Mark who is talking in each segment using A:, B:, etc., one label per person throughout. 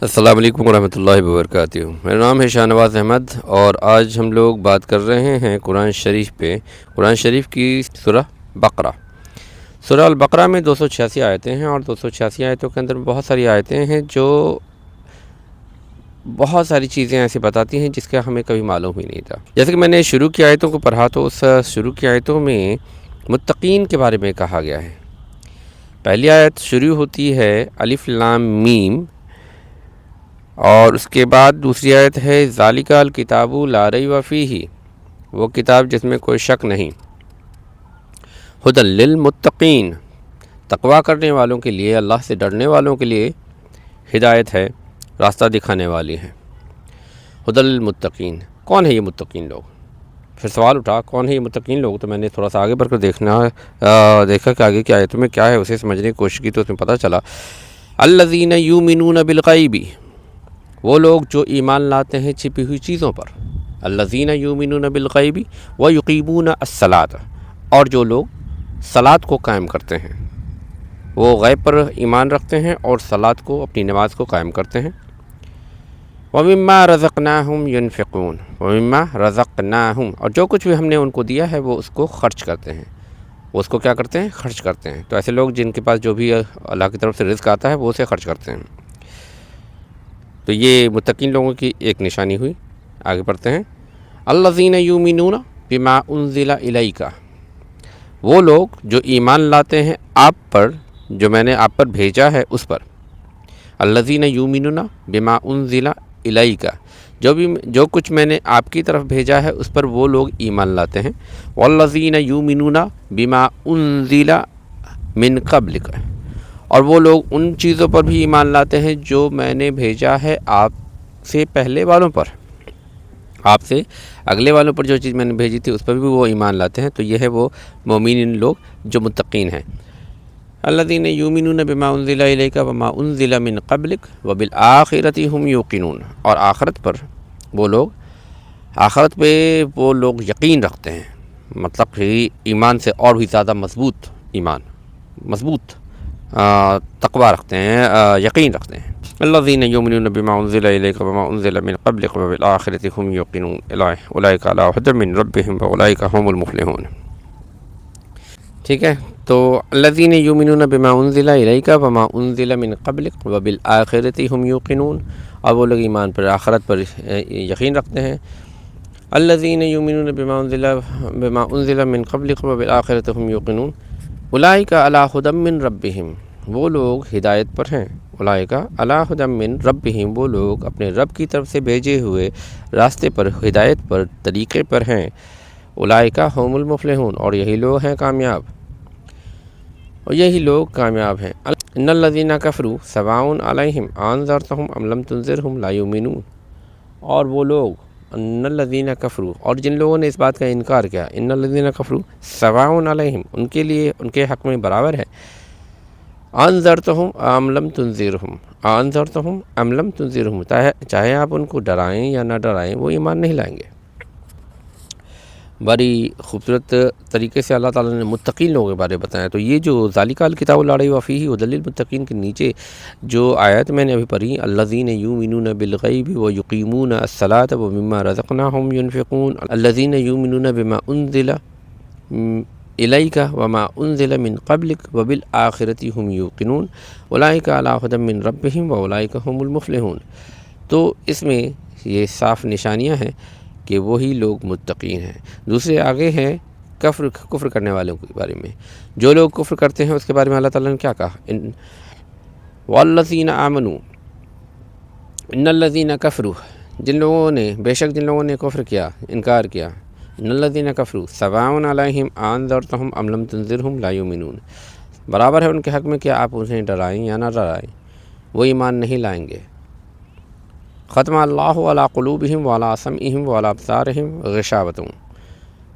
A: السلام علیکم ورحمۃ اللہ وبرکاتہ۔ میرا نام ہے شاہ نواز احمد اور آج ہم لوگ بات کر رہے ہیں قرآن شریف پہ۔ قرآن شریف کی سورہ بقرہ۔ سورہ البقرہ میں 286 آیتیں ہیں اور 286 آیتوں کے اندر بہت ساری آیتیں ہیں جو بہت ساری چیزیں ایسی بتاتی ہیں جس کا ہمیں کبھی معلوم ہی نہیں تھا۔ جیسے کہ میں نے شروع کی آیتوں کو پڑھا تو اس شروع کی آیتوں میں متقین کے بارے میں کہا گیا ہے۔ پہلی آیت شروع ہوتی ہے الف لام میم، اور اس کے بعد دوسری آیت ہے ذالک الکتاب لا ریب فیہ، وہ کتاب جس میں کوئی شک نہیں، ھدی للمتقین، تقویٰ کرنے والوں کے لیے، اللہ سے ڈرنے والوں کے لیے ہدایت ہے، راستہ دکھانے والی ہے۔ ھدی للمتقین، کون ہے یہ متقین لوگ؟ پھر سوال اٹھا کون ہے یہ متقین لوگ، تو میں نے تھوڑا سا آگے بڑھ کر دیکھا کہ آگے کی آیتوں میں کیا ہے، اسے سمجھنے کی کوشش کی تو اس میں پتہ چلا الذین یؤمنون بالغیب، وہ لوگ جو ایمان لاتے ہیں چھپی ہوئی چیزوں پر، الذین یؤمنون بالغیب ویقیمون الصلاۃ، اور جو لوگ صلاۃ کو قائم کرتے ہیں، وہ غیب پر ایمان رکھتے ہیں اور صلاۃ کو، اپنی نماز کو قائم کرتے ہیں۔ ومما رزقناہم ینفقون، ومما رزقناہم، اور جو کچھ بھی ہم نے ان کو دیا ہے وہ اس کو خرچ کرتے ہیں، وہ اس کو کیا کرتے ہیں؟ خرچ کرتے ہیں۔ تو ایسے لوگ جن کے پاس جو بھی اللہ کی طرف سے رزق آتا ہے وہ اسے خرچ کرتے ہیں۔ تو یہ متقین لوگوں کی ایک نشانی ہوئی۔ آگے پڑھتے ہیں الذین یؤمنون بما انزل الیک، وہ لوگ جو ایمان لاتے ہیں آپ پر، جو میں نے آپ پر بھیجا ہے اس پر۔ الذین یؤمنون بما انزل الیک، جو کچھ میں نے آپ کی طرف بھیجا ہے اس پر وہ لوگ ایمان لاتے ہیں۔ والذین یؤمنون بما انزل من قبلک، اور وہ لوگ ان چیزوں پر بھی ایمان لاتے ہیں جو میں نے بھیجا ہے آپ سے پہلے والوں پر، آپ سے اگلے والوں پر جو چیز میں نے بھیجی تھی اس پر بھی وہ ایمان لاتے ہیں۔ تو یہ ہے وہ مومنین لوگ جو متقین ہیں۔ الذین یؤمنون بما انزل الیک وما انزل من قبلک وبالآخرۃ ھم یوقنون، اور آخرت پر وہ لوگ، آخرت پہ وہ لوگ یقین رکھتے ہیں، مطلب کہ ایمان سے اور بھی زیادہ مضبوط ایمان، مضبوط تقویٰ رکھتے ہیں، یقین رکھتے ہیں۔ الذین یؤمنون بما انزل الیک وما انزل من قبلک وبالآخرۃ ھم یوقنون اولئک علی ھدی من ربہم واولئک ھم المفلحون۔ ٹھیک ہے، تو الذین یؤمنون بما انزل الیک وما انزل من قبلک وبالآخرۃ ھم یوقنون، اور وہ لوگ ایمان پر، آخرت پر یقین رکھتے ہیں۔ الذین یؤمنون بما انزل من قبلک وبالآخرۃ ھم یوقنون اولئک علی ھدی من ربہم، وہ لوگ ہدایت پر ہیں۔ اولئک علی ھدی من ربہم، وہ لوگ اپنے رب کی طرف سے بھیجے ہوئے راستے پر، ہدایت پر، طریقے پر ہیں۔ اولئک ھم المفلحون، اور یہی لوگ ہیں کامیاب، اور یہی لوگ کامیاب ہیں۔ ان الذین کفروا سواء علیہم انذرتہم ام لم تنذرہم لا یؤمنون، اور وہ لوگ، ان الذین کفروا، اور جن لوگوں نے اس بات کا انکار کیا، ان الذین کفروا سواء علیہم، ان کے لیے، ان کے حق میں برابر ہے، انذرتہم ام لم تنذرہم، انذرتہم ام لم تنذرہم، چاہے آپ ان کو ڈرائیں یا نہ ڈرائیں وہ ایمان نہیں لائیں گے۔ بڑی خوبصورت طریقے سے اللہ تعالیٰ نے متقین لوگوں کے بارے میں بتایا۔ تو یہ جو ذالک الکتاب لا ریب فیہ ھدی للمتقین کے نیچے جو آیت میں نے ابھی پڑھی، الذین یؤمنون بالغیب ویقیمون الصلاۃ ومما رزقناہم ینفقون، الذین یؤمنون بما انزل الیک وما انزل من قبلک وبالآخرۃ ھم یوقنون اولئک علی ھدی من ربہم واولئک ھم المفلحون۔ تو اس میں یہ صاف نشانیاں ہیں کہ وہی لوگ متقین ہیں۔ دوسرے آگے ہیں کفر کرنے والوں کے بارے میں، جو لوگ کفر کرتے ہیں اس کے بارے میں اللہ تعالیٰ نے کیا کہا، والذین آمنوا، ان الذین کفروا، جن لوگوں نے، بے شک جن لوگوں نے کفر کیا، انکار کیا، ان الذین کفروا سواء علیہم انذرتہم ام لم تنذرہم لا یؤمنون، برابر ہے ان کے حق میں کہ آپ انہیں ڈرائیں یا نہ ڈرائیں، وہ ایمان نہیں لائیں گے۔ ختم اللہ علی قلوبہم وعلی سمعہم وعلی ابصارہم غشاوۃ،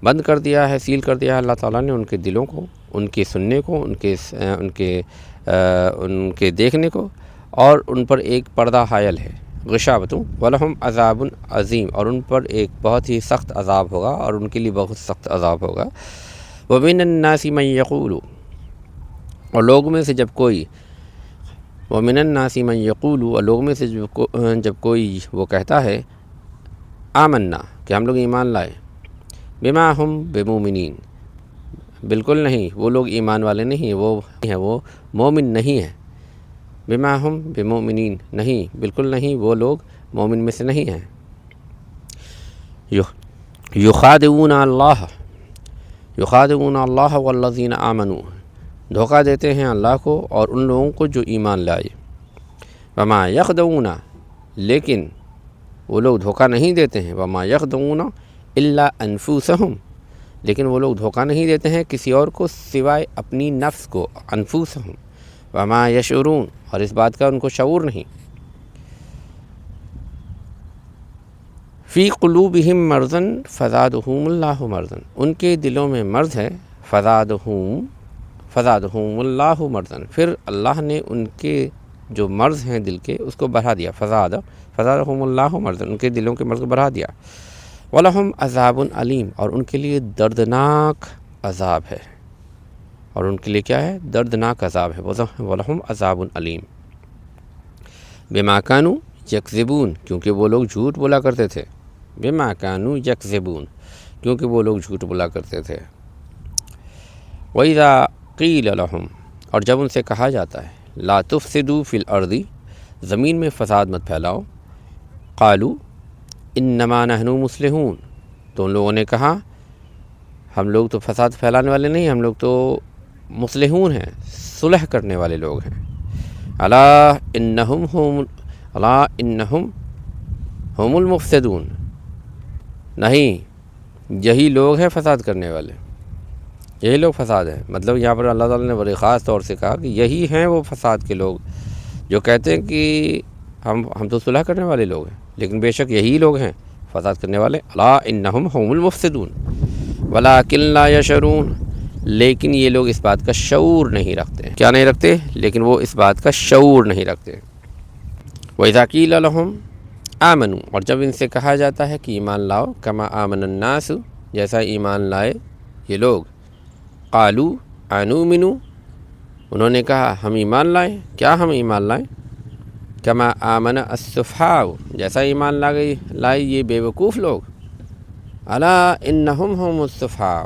A: بند کر دیا ہے، سیل کر دیا ہے اللہ تعالیٰ نے ان کے دلوں کو، ان کے سننے کو، ان کے دیکھنے کو، اور ان پر ایک پردہ حائل ہے، غشاوۃ، ولہم عذاب عظیم، اور ان پر ایک بہت ہی سخت عذاب ہوگا، اور ان کے لیے بہت سخت عذاب ہوگا۔ ومن الناس من یقول، اور لوگوں میں سے جب کوئی ومن الناس من یقول، اور لوگوں میں سے جب کوئی وہ کہتا ہے آمنا کہ ہم لوگ ایمان لائے، بما ہم بمومنین، بالکل نہیں، وہ لوگ ایمان والے نہیں، وہ مومن نہیں ہیں، بما ہم بمومنین، نہیں بالکل نہیں، وہ لوگ مومن میں سے نہیں ہیں، یخادعون اللہ والذین آمنوا، دھوکہ دیتے ہیں اللہ کو اور ان لوگوں کو جو ایمان لائے، وما یخدعون، لیکن وہ لوگ دھوکہ نہیں دیتے ہیں، وما یخدعون الا انفسہم، لیکن وہ لوگ دھوکہ نہیں دیتے ہیں کسی اور کو سوائے اپنی نفس کو، انفسہم، وما یشعرون، اور اس بات کا ان کو شعور نہیں، فی قلوبہم مرض فزادہم اللہ مرضا، ان کے دلوں میں مرض ہے، فزادہم اللہ مرضا، پھر اللہ نے ان کے جو مرض ہیں دل کے اس کو بڑھا دیا، فزادہم اللہ مرضا، ان کے دلوں کے مرض کو بڑھا دیا، وَلَهُمْ عذاب علیم، اور ان کے لیے دردناک عذاب ہے، اور ان کے لیے کیا ہے؟ دردناک عذاب ہے، وَلَهُمْ عذاب علیم، بما کانوا یکذبون، کیونکہ وہ لوگ جھوٹ بولا کرتے تھے، بما کانوا یکذبون، کیونکہ وہ لوگ جھوٹ بولا کرتے تھے، وَإِذَا قِيلَ لَهُمْ، اور جب ان سے کہا جاتا ہے لا تفسدوا فی الارض، زمین میں فساد مت پھیلاؤ، قالوا انما نحن مصلحون، تو ان لوگوں نے کہا ہم لوگ تو فساد پھیلانے والے نہیں، ہم لوگ تو مصلحون ہیں، صلح کرنے والے لوگ ہیں، الا انہم ہم المفسدون، نہیں یہی لوگ ہیں فساد کرنے والے، یہی لوگ فساد ہیں، مطلب یہاں پر اللہ تعالیٰ نے بڑے خاص طور سے کہا کہ یہی ہیں وہ فساد کے لوگ جو کہتے ہیں کہ ہم تو صلح کرنے والے لوگ ہیں، لیکن بے شک یہی لوگ ہیں فساد کرنے والے، الا انہم ہم المفسدون ولکن لا یشعرون، لیکن یہ لوگ اس بات کا شعور نہیں رکھتے، کیا نہیں رکھتے؟ لیکن وہ اس بات کا شعور نہیں رکھتے، وَإِذَا قِيلَ لَهُمْ آمنوا، اور جب ان سے کہا جاتا ہے کہ ایمان لاؤ، کما آمن الناس، جیسا ایمان لائے یہ لوگ، قالوا انؤمن، انہوں نے کہا ہم ایمان لائیں، کیا ہم ایمان لائیں؟ کما آمن السفہاء، جیسا ایمان لائے یہ بے وقوف لوگ، الا انہم ہم السفہاء،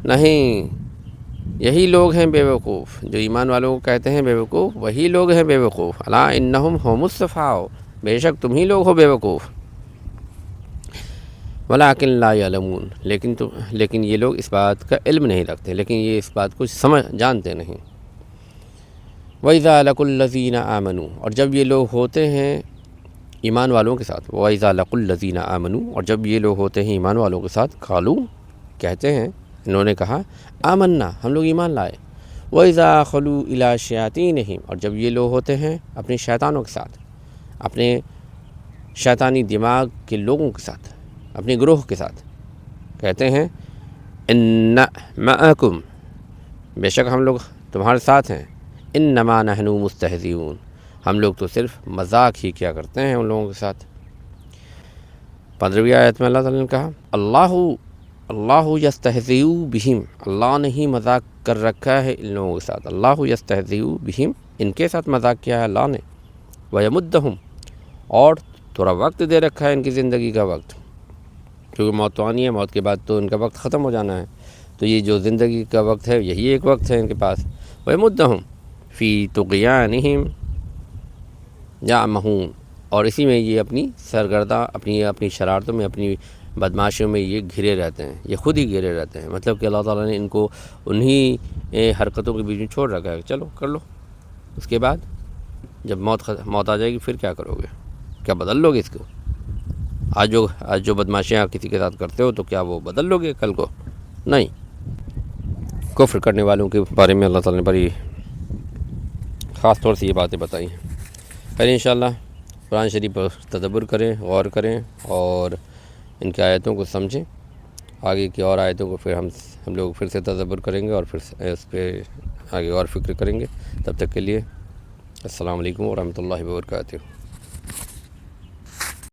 A: نہیں یہی لوگ ہیں بے وقوف، جو ایمان والوں کو کہتے ہیں بے وقوف وہی لوگ ہیں بے وقوف، الا انہم ہم السفہاء، بے شک تم ہی لوگ ہو بے وقوف، ولکن لا یعلمون، لیکن یہ لوگ اس بات کا علم نہیں رکھتے، لیکن یہ اس بات کو جانتے نہیں، وَإِذَا لَقُوا الَّذِينَ آمَنُوا، اور جب یہ لوگ ہوتے ہیں ایمان والوں کے ساتھ، وَإِذَا لَقُوا الَّذِينَ آمَنُوا، اور جب یہ لوگ ہوتے ہیں ایمان والوں کے ساتھ، قالوا، کہتے ہیں، انہوں نے کہا آمنا، ہم لوگ ایمان لائے، وَإِذَا خَلُوا إِلَىٰ شَيَاطِينِهِمْ، اور جب یہ لوگ ہوتے ہیں اپنے شیطانوں کے ساتھ، اپنے شیطانی دماغ کے لوگوں کے ساتھ، اپنے گروہ کے ساتھ، کہتے ہیں ان معکم، بے شک ہم لوگ تمہارے ساتھ ہیں، انما نحن مستہزئون، ہم لوگ تو صرف مذاق ہی کیا کرتے ہیں ان لوگوں کے ساتھ۔ 15ویں آیت میں اللہ تعالیٰ نے کہا اللہ یستہزئ بہم، اللہ نے ہی مذاق کر رکھا ہے ان لوگوں کے ساتھ، اللہ یستہزئ بہم، ان کے ساتھ مذاق کیا ہے اللہ نے، ویمدہم، اور تھوڑا وقت دے رکھا ہے ان کی زندگی کا وقت، کیونکہ موت تو آنی ہے، موت کے بعد تو ان کا وقت ختم ہو جانا ہے، تو یہ جو زندگی کا وقت ہے یہی ایک وقت ہے ان کے پاس، ویمدہم فی طغیانہم یعمہون، اور اسی میں یہ اپنی سرگردہ، اپنی شرارتوں میں، اپنی بدماشیوں میں یہ گھرے رہتے ہیں، یہ خود ہی گھرے رہتے ہیں، مطلب کہ اللہ تعالیٰ نے ان کو انہی حرکتوں کے بیچ میں چھوڑ رکھا ہے، چلو کر لو، اس کے بعد جب موت آ جائے گی پھر کیا کرو گے؟ کیا بدل لو گے اس کو؟ آج جو بدماشیاں کسی کے ساتھ کرتے ہو تو کیا وہ بدل لو گے کل کو؟ نہیں۔ کفر کرنے والوں کے بارے میں اللہ تعالیٰ نے بڑی خاص طور سے یہ باتیں بتائی ہیں۔ پھر انشاءاللہ قرآن شریف پر تدبر کریں، غور کریں اور ان کی آیتوں کو سمجھیں، آگے کی اور آیتوں کو پھر ہم لوگ پھر سے تدبر کریں گے اور پھر اس پہ آگے اور فکر کریں گے۔ تب تک کے لیے السلام علیکم ورحمۃ اللہ وبرکاتہ۔